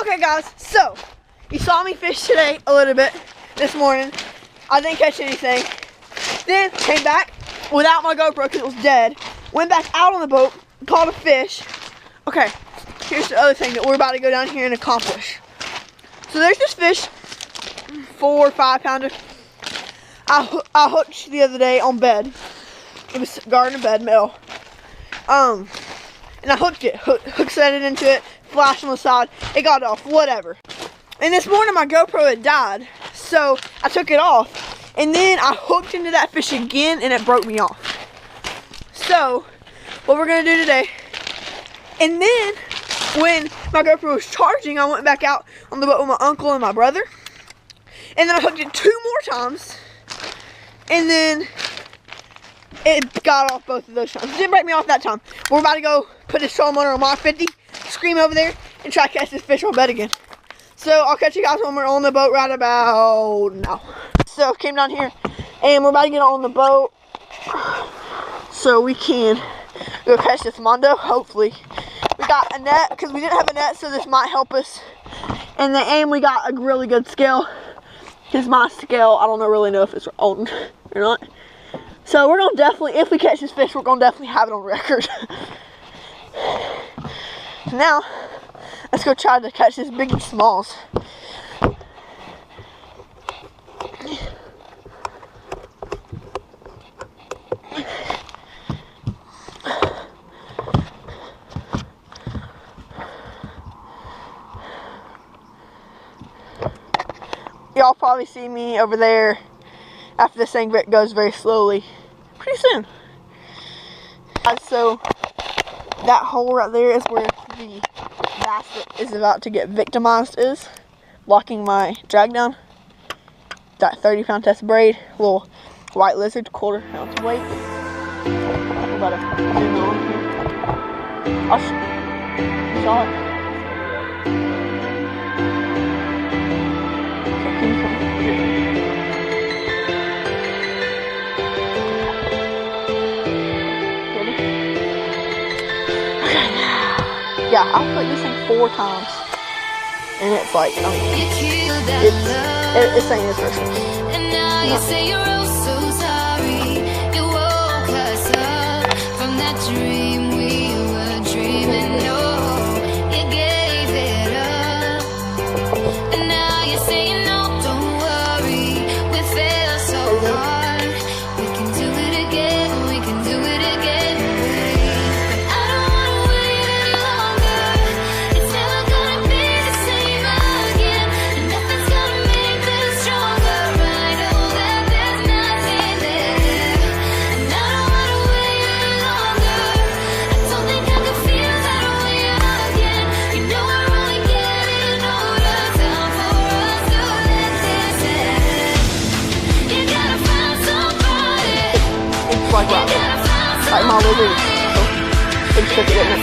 Okay guys, so you saw me fish today a little bit this morning. I didn't catch anything. Then came back without my GoPro because it was dead. Went back out on the boat, caught a fish. Okay, here's the other thing that we're about to go down here and accomplish. So there's this fish, 4 or 5 pounder. I hooked the other day on bed. It was garden bed metal. And I hooked it, hook set it into it, flash on the side. It got off, whatever. And this morning my GoPro had died, so I took it off. And then I hooked into that fish again and it broke me off. So, what we're gonna do today, and then when my GoPro was charging, I went back out on the boat with my uncle and my brother. And then I hooked it 2 more times. And then it got off both of those times. It didn't break me off that time. We're about to go put this trolling motor on my 50, scream over there, and try to catch this fish on bed again. So I'll catch you guys when we're on the boat right about now. So came down here and we're about to get on the boat so we can go catch this mondo, hopefully. We got a net because we didn't have a net, so this might help us. And we got a really good scale. Because my scale, I don't really know if it's on or not. So we're gonna definitely, if we catch this fish, we're gonna definitely have it on record. Now, let's go try to catch this big smalls. Y'all probably see me over there after this thing goes very slowly pretty soon. So that hole right there is where the bass that is about to get victimized is, blocking my drag down. That 30-pound test braid, little white lizard, 1/4 ounce weight. I'm about to zoom on here. I'll show it. Yeah, I've put this thing 4 times, and it's like, I mean, it's saying it's first. And now you say you're oh so sorry. You woke us up from that dream we were dreaming. No, you gave it up. And now you're saying no, don't worry. We fell so hard. We can do it again. We can do it again. Like that, like my lizard. So, big stick it in it.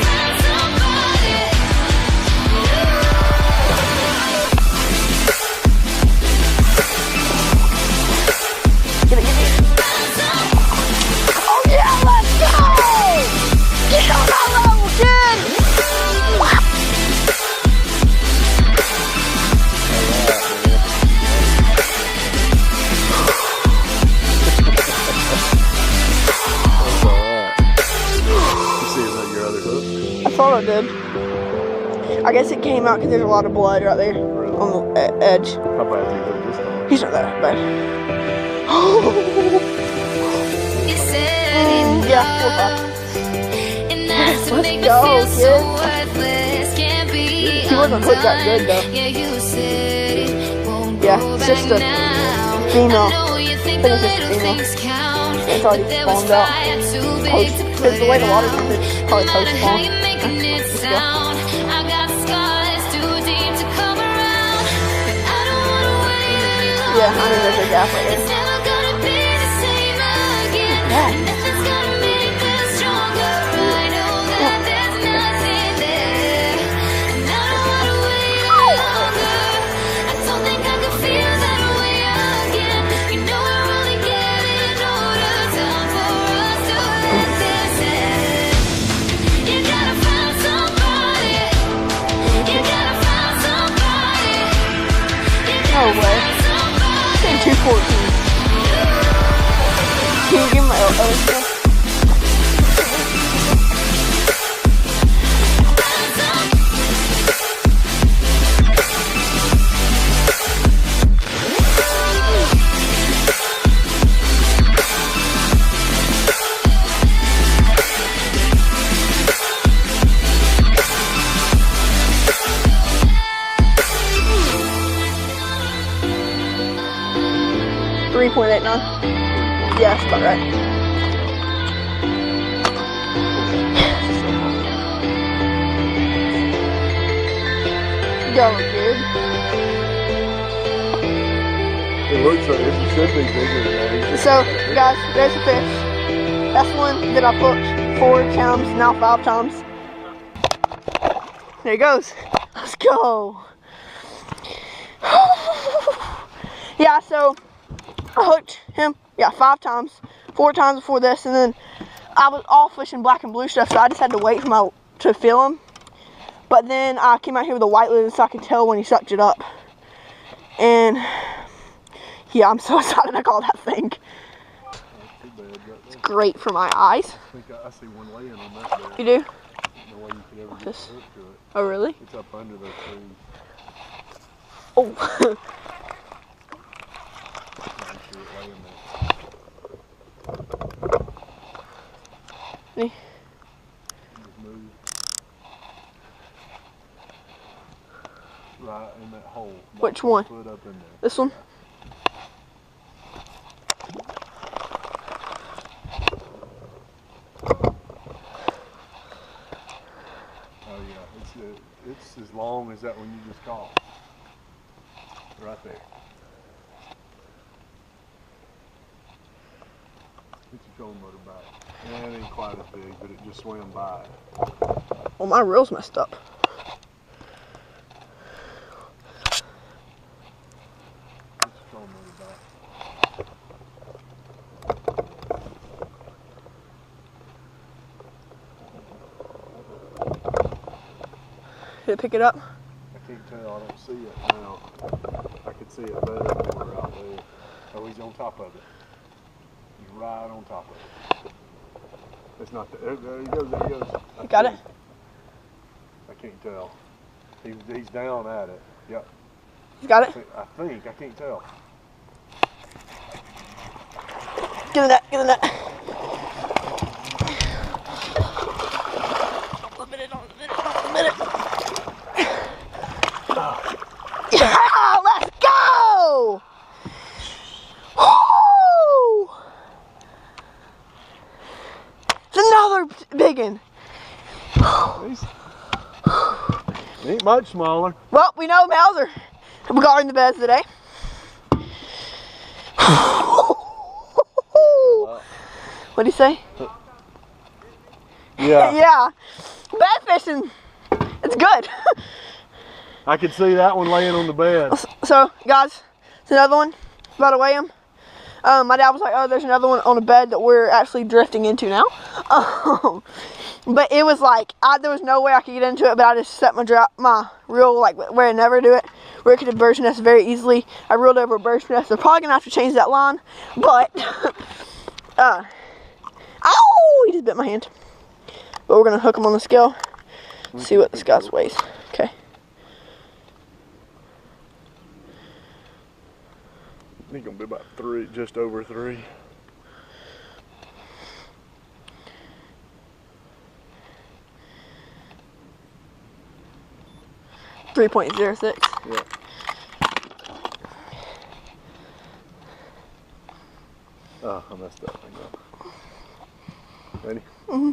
Get it. Oh yeah, let's go! Get on that level, kid! I thought I did. I guess it came out because there's a lot of blood right there on the edge. How bad do you think this time? He's not that bad. Yeah, 4 5. Let's go, kid. He wasn't hooked that good though. Yeah, it's just a female. I think it's just a female. It's already spawned out. Post, because the way the water's in it's probably post spawn. Sound. I got scars too deep to cover around. I don't wanna wait any longer. Yeah, I mean there's a gap right there. It's never gonna be the same again. Yeah. Nothing's gonna make this stronger. I know that there's nothing there. And I don't wanna wait any longer. I don't think I can feel that way again. You know we're only getting older. Time for us to let this end. You gotta find somebody. You gotta find somebody. way. Saying 214. Can you give him my other stuff? 3.89. Yeah, that's about right. That look good. It looks like it should be bigger than that. So, guys, there's a fish. That's one that I put 4 times, now 5 times. There he goes. Let's go. Yeah, so I hooked him, 5 times, 4 times before this, and then I was all fishing black and blue stuff, so I just had to wait for to fill him. But then I came out here with a white lid so I could tell when he sucked it up. And yeah, I'm so excited I caught that thing. It's great for my eyes. I think I see one laying on that bed. You do? No way you could ever get the hook to it. Oh, really? It's up under those trees. Oh. Right in that hole. Which one? Foot up in there. This one? Oh yeah, it's as long as that one you just caught. Right there. It's a trolling motor back. Yeah, it ain't quite as big, but it just swam by. Well, my reel's messed up. It's a trolling motor back. Did it pick it up? I can't tell, I don't see it now. I could see it better when we're out there. Oh, he's on top of it. He's right on top of it. It's not there. There he goes, there he goes. You got it? I can't tell. He's down at it. Yep. You got it? I think. I can't tell. Give me that, give me that. Yeah, let's go! Woo! It's another big one. He ain't much smaller. Well, we know males are guarding the beds today. What'd he say? Yeah. Yeah. Bed fishing, it's good. I could see that one laying on the bed. So, guys, it's another one. About to weigh him. My dad was like, oh, there's another one on a bed that we're actually drifting into now. But it was like, there was no way I could get into it, but I just set my reel like where I never do it, where it could have bird's nest very easily. I reeled over a bird's nest. They're probably going to have to change that line, but, ow, he just bit my hand. But we're going to hook him on the scale, see what this guy's weighs. Okay. I think it'll be about 3, just over 3. .06. Yeah. Oh, I messed that thing up. Ready? Mm-hmm.